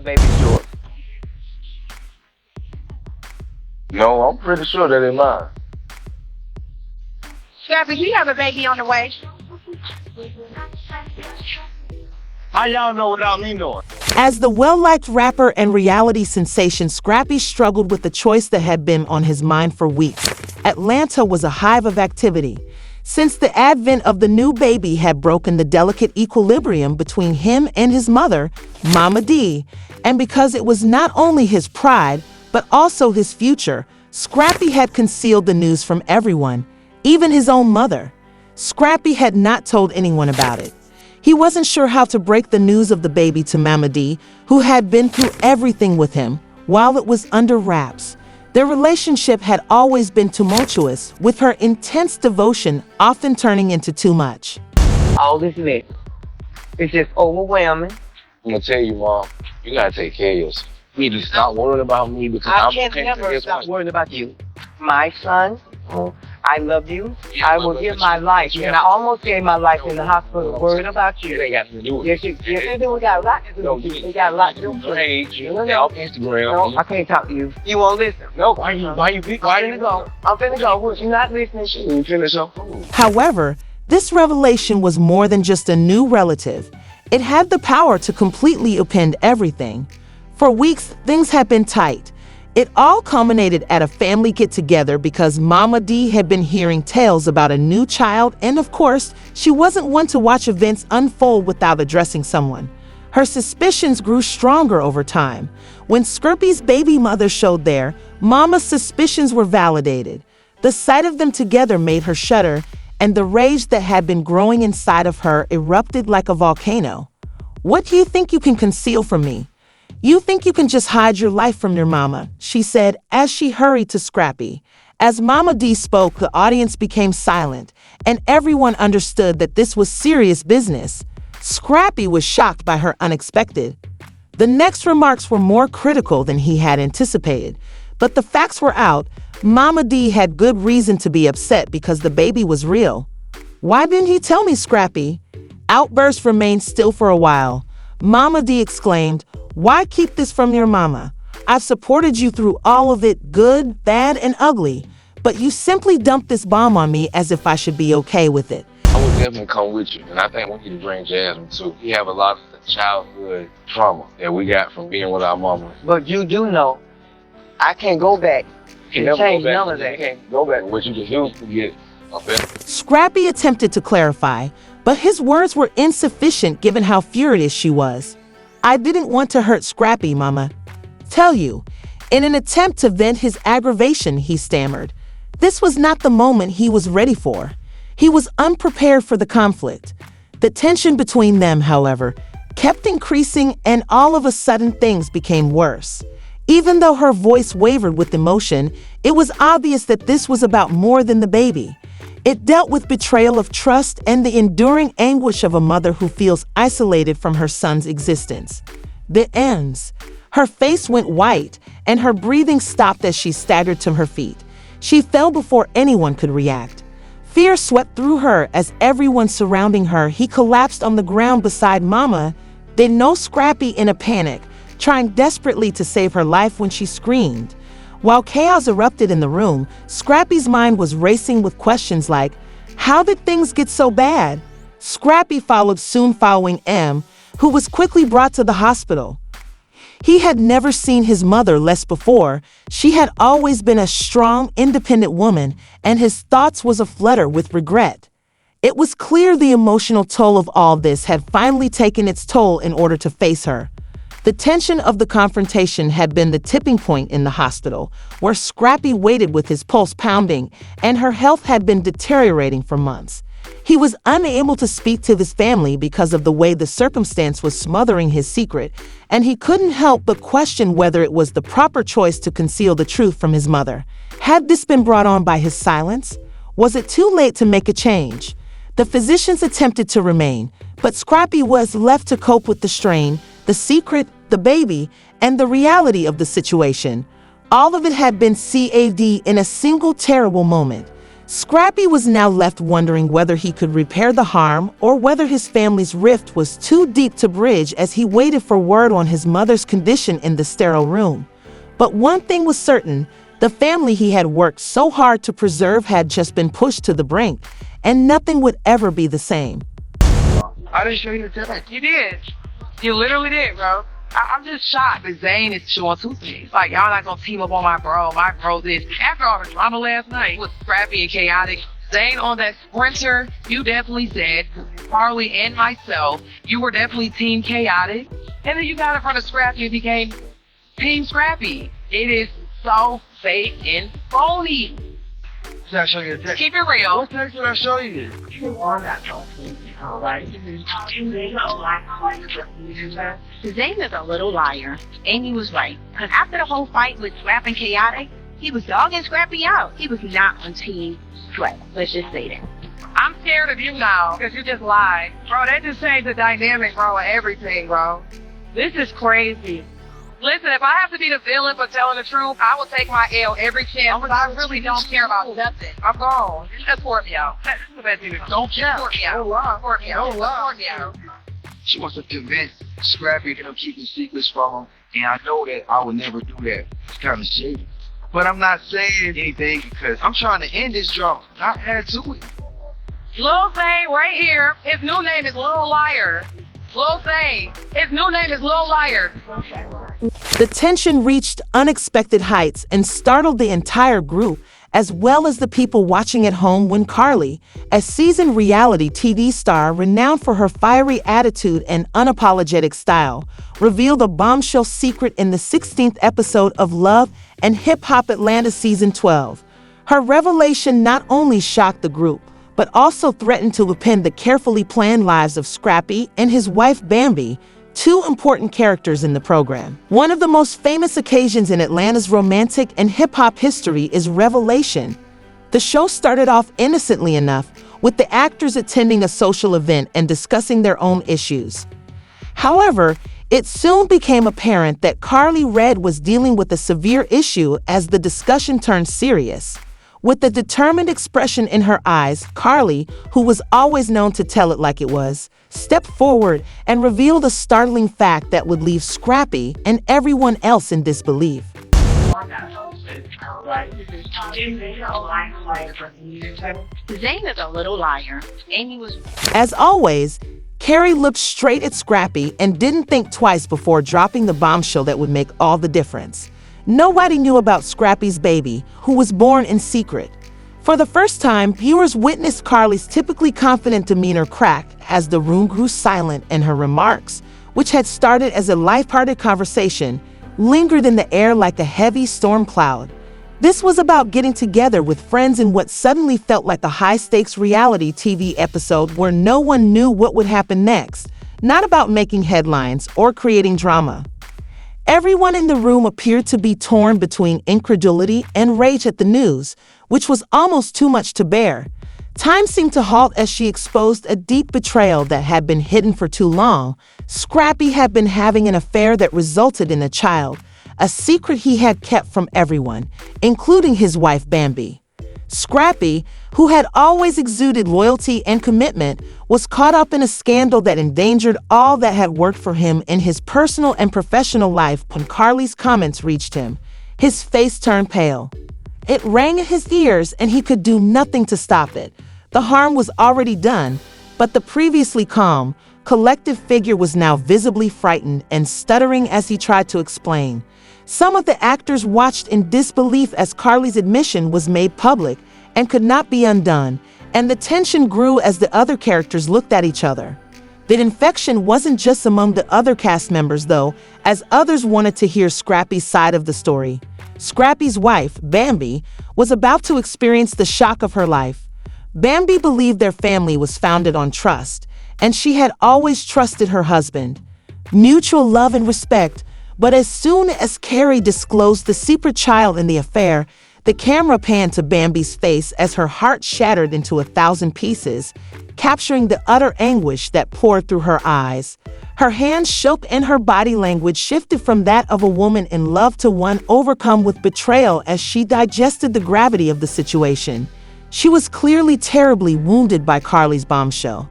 baby's yours. No, I'm pretty sure that it's mine. Scrappy, you have a baby on the way. How y'all know without me knowing? As the well-liked rapper and reality sensation, Scrappy struggled with the choice that had been on his mind for weeks. Atlanta was a hive of activity. Since the advent of the new baby had broken the delicate equilibrium between him and his mother, Momma Dee, and because it was not only his pride, but also his future, Scrappy had concealed the news from everyone, even his own mother. Scrappy had not told anyone about it. He wasn't sure how to break the news of the baby to Momma Dee, who had been through everything with him, while it was under wraps. Their relationship had always been tumultuous, with her intense devotion often turning into too much. All this mess. It's just overwhelming. I'm gonna tell you, Mom, you gotta take care of yourself. You need to stop worrying about me because I I'm can't okay. never stop worrying about you. My son, I love you. Yeah, I will give my life. yeah. And I almost gave my life in the hospital worried about It you. ain't got to do with Yes, you do. We got a lot to do. We got a lot to do. Page, No, off Instagram. No, I can't talk to you. You won't listen. No, why you I'm finna go. I'm finna go. You're not listening. You finish your food. However, this revelation was more than just a new relative. It had the power to completely upend everything. For weeks, things had been tight. It all culminated at a family get-together because Momma Dee had been hearing tales about a new child, and of course, she wasn't one to watch events unfold without addressing someone. Her suspicions grew stronger over time. When Scrappy's baby mother showed there, Mama's suspicions were validated. The sight of them together made her shudder, and the rage that had been growing inside of her erupted like a volcano. "What do you think you can conceal from me? You think you can just hide your life from your mama," she said as she hurried to Scrappy. As Momma Dee spoke, the audience became silent, and everyone understood that this was serious business. Scrappy was shocked by her unexpected. The next remarks were more critical than he had anticipated, but the facts were out. Momma Dee had good reason to be upset because the baby was real. "Why didn't he tell me, Scrappy?" Outbursts remained still for a while. Momma Dee exclaimed, "Why keep this from your mama? I've supported you through all of it, good, bad, and ugly, but you simply dumped this bomb on me as if I should be okay with it." I would definitely come with you, and I think we need to bring Jasmine too. We have a lot of the childhood trauma that we got from being with our mama. But you do know, I can't go back You and never change go back. none of You that. can't go back. What you can do is get a better. Scrappy attempted to clarify, but his words were insufficient given how furious she was. "I didn't want to hurt Scrappy, Mama. Tell you." In an attempt to vent his aggravation, he stammered. This was not the moment he was ready for. He was unprepared for the conflict. The tension between them, however, kept increasing, and all of a sudden things became worse. Even though her voice wavered with emotion, it was obvious that this was about more than the baby. It dealt with betrayal of trust and the enduring anguish of a mother who feels isolated from her son's existence. The ends. Her face went white, and her breathing stopped as she staggered to her feet. She fell before anyone could react. Fear swept through her as everyone surrounding her. He collapsed on the ground beside Mama, then no Scrappy in a panic, trying desperately to save her life when she screamed. While chaos erupted in the room, Scrappy's mind was racing with questions like, how did things get so bad? Scrappy followed, soon following M, who was quickly brought to the hospital. He had never seen his mother less before. She had always been a strong, independent woman, and his thoughts was aflutter with regret. It was clear the emotional toll of all this had finally taken its toll in order to face her. The tension of the confrontation had been the tipping point in the hospital, where Scrappy waited with his pulse pounding, and her health had been deteriorating for months. He was unable to speak to his family because of the way the circumstance was smothering his secret, and he couldn't help but question whether it was the proper choice to conceal the truth from his mother. Had this been brought on by his silence? Was it too late to make a change? The physicians attempted to remain, but Scrappy was left to cope with the strain, the secret, the baby, and the reality of the situation. All of it had been CAD in a single terrible moment. Scrappy was now left wondering whether he could repair the harm or whether his family's rift was too deep to bridge as he waited for word on his mother's condition in the sterile room. But one thing was certain, the family he had worked so hard to preserve had just been pushed to the brink, and nothing would ever be the same. I didn't show you the text. You did. You literally did, bro. I'm just shocked that Zane is showing two things. Like, y'all not gonna team up on my bro. My bro did. After all the drama last night with Scrappy and Chaotic, Zane on that sprinter, you definitely said, Carly and myself, you were definitely Team Chaotic. And then you got in front of Scrappy and became Team Scrappy. It is so fake and phony. Did I show you the text? Keep it real. What text did I show you? Zane is a little liar. Amy was right. Because after the whole fight with Scrap and Chaotic, he was dogging Scrappy out. He was not on Team Scrap. Let's just say that. I'm scared of you now, because you just lied. Bro, that just changed the dynamic, bro, and everything, bro. This is crazy. Listen, if I have to be the villain for telling the truth, I will take my L every chance, because I really don't care about nothing. I'm gone. Just sort me out. That's the best thing to do. Don't care. Sort me out. Don't lie. Sort me out. Don't lie. Sort me out. She wants to convince Scrappy to keep the secrets from him, and I know that I would never do that. It's kind of shady. But I'm not saying anything because I'm trying to end this drama, not add to it. Lil Zane right here. His new name is Lil Liar. Lil Zane. His new name is Lil Liar. The tension reached unexpected heights and startled the entire group, as well as the people watching at home when Carly, a seasoned reality TV star renowned for her fiery attitude and unapologetic style, revealed a bombshell secret in the 16th episode of Love and Hip Hop Atlanta Season 12. Her revelation not only shocked the group, but also threatened to upend the carefully planned lives of Scrappy and his wife Bambi, two important characters in the program. One of the most famous occasions in Atlanta's romantic and hip-hop history is Revelation. The show started off innocently enough, with the actors attending a social event and discussing their own issues. However, it soon became apparent that Carly Red was dealing with a severe issue as the discussion turned serious. With a determined expression in her eyes, Carly, who was always known to tell it like it was, stepped forward and revealed a startling fact that would leave Scrappy and everyone else in disbelief. Zane is a little liar. Amy was... As always, Carrie looked straight at Scrappy and didn't think twice before dropping the bombshell that would make all the difference. Nobody knew about Scrappy's baby, who was born in secret. For the first time, viewers witnessed Carly's typically confident demeanor crack as the room grew silent and her remarks, which had started as a lighthearted conversation, lingered in the air like a heavy storm cloud. This was about getting together with friends in what suddenly felt like a high-stakes reality TV episode where no one knew what would happen next, not about making headlines or creating drama. Everyone in the room appeared to be torn between incredulity and rage at the news, which was almost too much to bear. Time seemed to halt as she exposed a deep betrayal that had been hidden for too long. Scrappy had been having an affair that resulted in a child, a secret he had kept from everyone, including his wife Bambi. Scrappy, who had always exuded loyalty and commitment, was caught up in a scandal that endangered all that had worked for him in his personal and professional life. When Carly's comments reached him, his face turned pale. It rang in his ears and he could do nothing to stop it. The harm was already done, but the previously calm, collective figure was now visibly frightened and stuttering as he tried to explain. Some of the actors watched in disbelief as Carly's admission was made public and could not be undone, and the tension grew as the other characters looked at each other. The infection wasn't just among the other cast members, though, as others wanted to hear Scrappy's side of the story. Scrappy's wife, Bambi, was about to experience the shock of her life. Bambi believed their family was founded on trust, and she had always trusted her husband. Mutual love and respect. But as soon as Carrie disclosed the secret child in the affair, the camera panned to Bambi's face as her heart shattered into 1,000 pieces, capturing the utter anguish that poured through her eyes. Her hands shook and her body language shifted from that of a woman in love to one overcome with betrayal as she digested the gravity of the situation. She was clearly terribly wounded by Carly's bombshell.